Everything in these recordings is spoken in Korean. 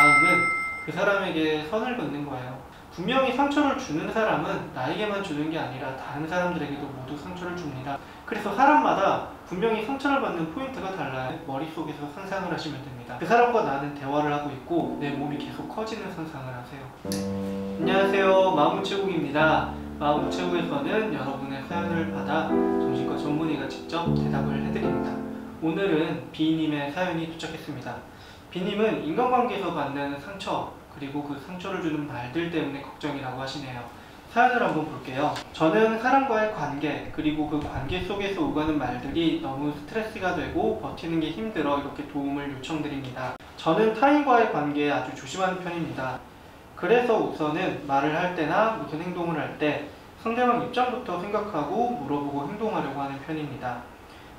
다음은 그 사람에게 선을 긋는 거예요. 분명히 상처를 주는 사람은 나에게만 주는 게 아니라 다른 사람들에게도 모두 상처를 줍니다. 그래서 사람마다 분명히 상처를 받는 포인트가 달라요. 머릿속에서 상상을 하시면 됩니다. 그 사람과 나는 대화를 하고 있고 내 몸이 계속 커지는 상상을 하세요. 안녕하세요, 마음우체국입니다. 마음우체국에서는 여러분의 사연을 받아 정신과 전문의가 직접 대답을 해드립니다. 오늘은 B님의 사연이 도착했습니다. B님은 인간관계에서 받는 상처, 그리고 그 상처를 주는 말들 때문에 걱정이라고 하시네요. 사연을 한번 볼게요. 저는 사람과의 관계, 그리고 그 관계 속에서 오가는 말들이 너무 스트레스가 되고 버티는 게 힘들어 이렇게 도움을 요청드립니다. 저는 타인과의 관계에 아주 조심하는 편입니다. 그래서 우선은 말을 할 때나 무슨 행동을 할 때 상대방 입장부터 생각하고 물어보고 행동하려고 하는 편입니다.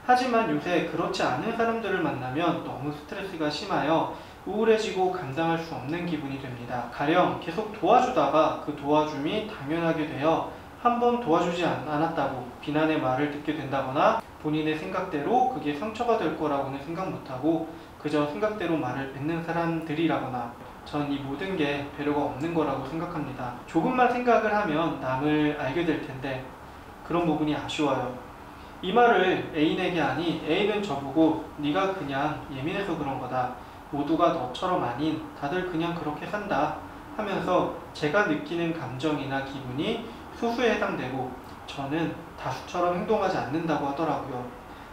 하지만 요새 그렇지 않은 사람들을 만나면 너무 스트레스가 심하여 우울해지고 감당할 수 없는 기분이 됩니다. 가령 계속 도와주다가 그 도와줌이 당연하게 되어 한번 도와주지 않았다고 비난의 말을 듣게 된다거나 본인의 생각대로 그게 상처가 될 거라고는 생각 못하고 그저 생각대로 말을 뱉는 사람들이라거나 전 이 모든 게 배려가 없는 거라고 생각합니다. 조금만 생각을 하면 남을 알게 될 텐데 그런 부분이 아쉬워요. 이 말을 애인에게 하니 애인은 저보고 네가 그냥 예민해서 그런 거다. 모두가 너처럼 아닌 다들 그냥 그렇게 산다 하면서 제가 느끼는 감정이나 기분이 소수에 해당되고 저는 다수처럼 행동하지 않는다고 하더라고요.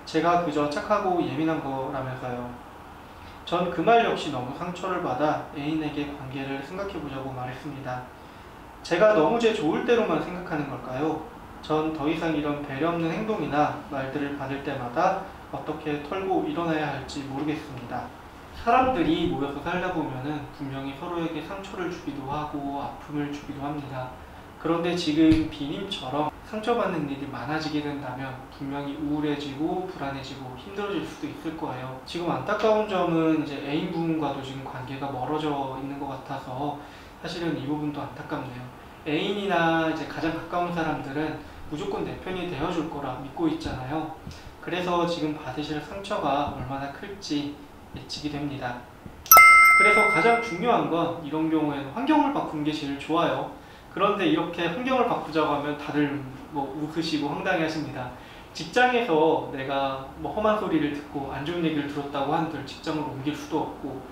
제가 그저 착하고 예민한 거라면서요. 전 그 말 역시 너무 상처를 받아 애인에게 관계를 생각해보자고 말했습니다. 제가 너무 제 좋을 대로만 생각하는 걸까요? 전 더 이상 이런 배려 없는 행동이나 말들을 받을 때마다 어떻게 털고 일어나야 할지 모르겠습니다. 사람들이 모여서 살다 보면은 분명히 서로에게 상처를 주기도 하고 아픔을 주기도 합니다. 그런데 지금 B님처럼 상처받는 일이 많아지게 된다면 분명히 우울해지고 불안해지고 힘들어질 수도 있을 거예요. 지금 안타까운 점은 이제 애인분과도 지금 관계가 멀어져 있는 것 같아서 사실은 이 부분도 안타깝네요. 애인이나 이제 가장 가까운 사람들은 무조건 내 편이 되어줄 거라 믿고 있잖아요. 그래서 지금 받으실 상처가 얼마나 클지 예측이 됩니다. 그래서 가장 중요한 건 이런 경우에는 환경을 바꾸는 게 제일 좋아요. 그런데 이렇게 환경을 바꾸자고 하면 다들 웃으시고 황당해 하십니다. 직장에서 내가 험한 소리를 듣고 안 좋은 얘기를 들었다고 한들 직장을 옮길 수도 없고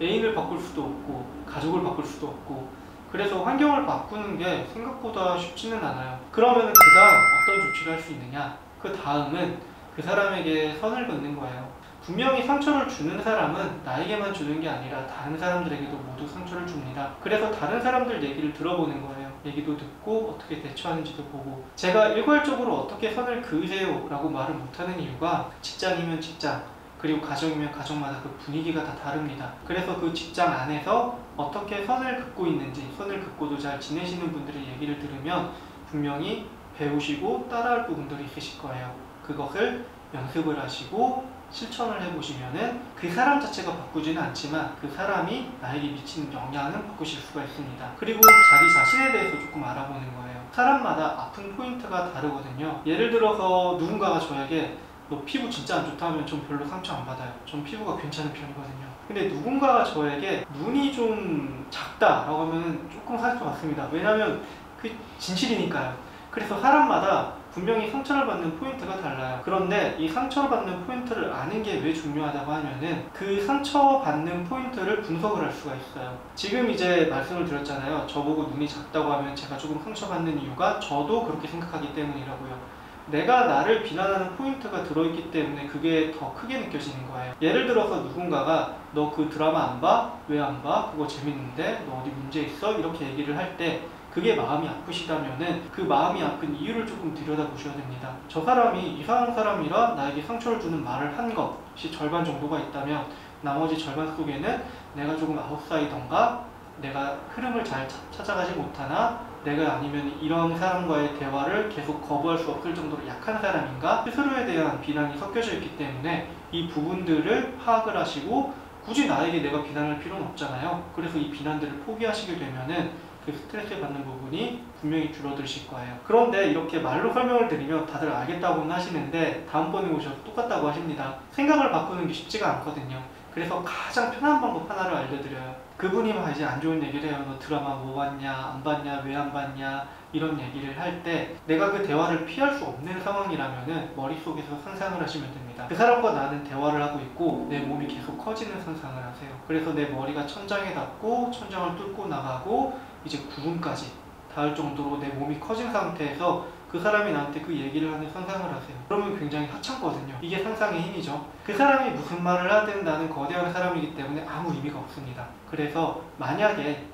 애인을 바꿀 수도 없고 가족을 바꿀 수도 없고 그래서 환경을 바꾸는 게 생각보다 쉽지는 않아요. 그러면 그 다음 어떤 조치를 할 수 있느냐? 그 다음은 그 사람에게 선을 긋는 거예요. 분명히 상처를 주는 사람은 나에게만 주는 게 아니라 다른 사람들에게도 모두 상처를 줍니다. 그래서 다른 사람들 얘기를 들어보는 거예요. 얘기도 듣고 어떻게 대처하는지도 보고. 제가 일괄적으로 어떻게 선을 그으세요 라고 말을 못하는 이유가 직장이면 직장, 그리고 가정이면 가정마다 그 분위기가 다 다릅니다. 그래서 그 직장 안에서 어떻게 선을 긋고 있는지, 선을 긋고도 잘 지내시는 분들의 얘기를 들으면 분명히 배우시고 따라할 부분들이 있으실 거예요. 그것을 연습을 하시고 실천을 해보시면은 그 사람 자체가 바꾸지는 않지만 그 사람이 나에게 미치는 영향은 바꾸실 수가 있습니다. 그리고 자기 자신에 대해서 조금 알아보는 거예요. 사람마다 아픈 포인트가 다르거든요. 예를 들어서 누군가가 저에게 너 피부 진짜 안 좋다 하면 전 별로 상처 안 받아요. 전 피부가 괜찮은 편이거든요. 근데 누군가가 저에게 눈이 좀 작다라고 하면 조금 상처 받습니다. 왜냐면 그 진실이니까요. 그래서 사람마다 분명히 상처를 받는 포인트가 달라요. 그런데 이 상처를 받는 포인트를 아는 게 왜 중요하다고 하면은 그 상처받는 포인트를 분석을 할 수가 있어요. 지금 이제 말씀을 드렸잖아요. 저보고 눈이 작다고 하면 제가 조금 상처받는 이유가 저도 그렇게 생각하기 때문이라고요. 내가 나를 비난하는 포인트가 들어있기 때문에 그게 더 크게 느껴지는 거예요. 예를 들어서 누군가가 너 그 드라마 안 봐? 왜 안 봐? 그거 재밌는데? 너 어디 문제 있어? 이렇게 얘기를 할 때 그게 마음이 아프시다면은 그 마음이 아픈 이유를 조금 들여다보셔야 됩니다. 저 사람이 이상한 사람이라 나에게 상처를 주는 말을 한 것이 절반 정도가 있다면 나머지 절반 속에는 내가 조금 아웃사이더인가? 내가 흐름을 잘 찾아가지 못하나? 내가 아니면 이런 사람과의 대화를 계속 거부할 수 없을 정도로 약한 사람인가? 스스로에 대한 비난이 섞여져 있기 때문에 이 부분들을 파악을 하시고 굳이 나에게 내가 비난할 필요는 없잖아요. 그래서 이 비난들을 포기하시게 되면은 그 스트레스 받는 부분이 분명히 줄어드실 거예요. 그런데 이렇게 말로 설명을 드리면 다들 알겠다고는 하시는데 다음번에 오셔서 똑같다고 하십니다. 생각을 바꾸는 게 쉽지가 않거든요. 그래서 가장 편한 방법 하나를 알려드려요. 그분이 막 이제 안 좋은 얘기를 해요. 너 드라마 뭐 봤냐, 안 봤냐, 왜 안 봤냐, 이런 얘기를 할 때 내가 그 대화를 피할 수 없는 상황이라면은 머릿속에서 상상을 하시면 됩니다. 그 사람과 나는 대화를 하고 있고 내 몸이 계속 커지는 상상을 하세요. 그래서 내 머리가 천장에 닿고 천장을 뚫고 나가고 이제 구름까지 닿을 정도로 내 몸이 커진 상태에서 그 사람이 나한테 그 얘기를 하는 상상을 하세요. 그러면 굉장히 하찮거든요. 이게 상상의 힘이죠. 그 사람이 무슨 말을 하든 나는 거대한 사람이기 때문에 아무 의미가 없습니다. 그래서 만약에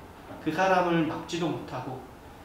그 사람을 막지도 못하고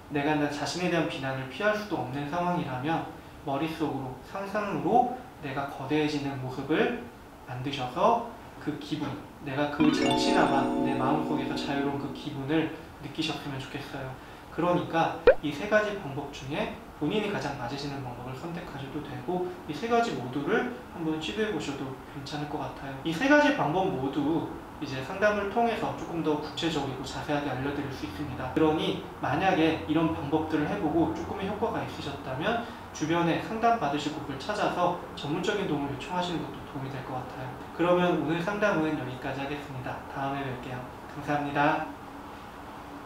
내가 나 자신에 대한 비난을 피할 수도 없는 상황이라면 머릿속으로 상상으로 내가 거대해지는 모습을 만드셔서 그 기분, 내가 그 잠시나마 내 마음속에서 자유로운 그 기분을 느끼셨으면 좋겠어요. 그러니까 이 세 가지 방법 중에 본인이 가장 맞으시는 방법을 선택하셔도 되고 이 세 가지 모두를 한번 시도해 보셔도 괜찮을 것 같아요. 이 세 가지 방법 모두 이제 상담을 통해서 조금 더 구체적이고 자세하게 알려드릴 수 있습니다. 그러니 만약에 이런 방법들을 해보고 조금의 효과가 있으셨다면 주변에 상담 받으실 곳을 찾아서 전문적인 도움을 요청하시는 것도 도움이 될 것 같아요. 그러면 오늘 상담은 여기까지 하겠습니다. 다음에 뵐게요. 감사합니다.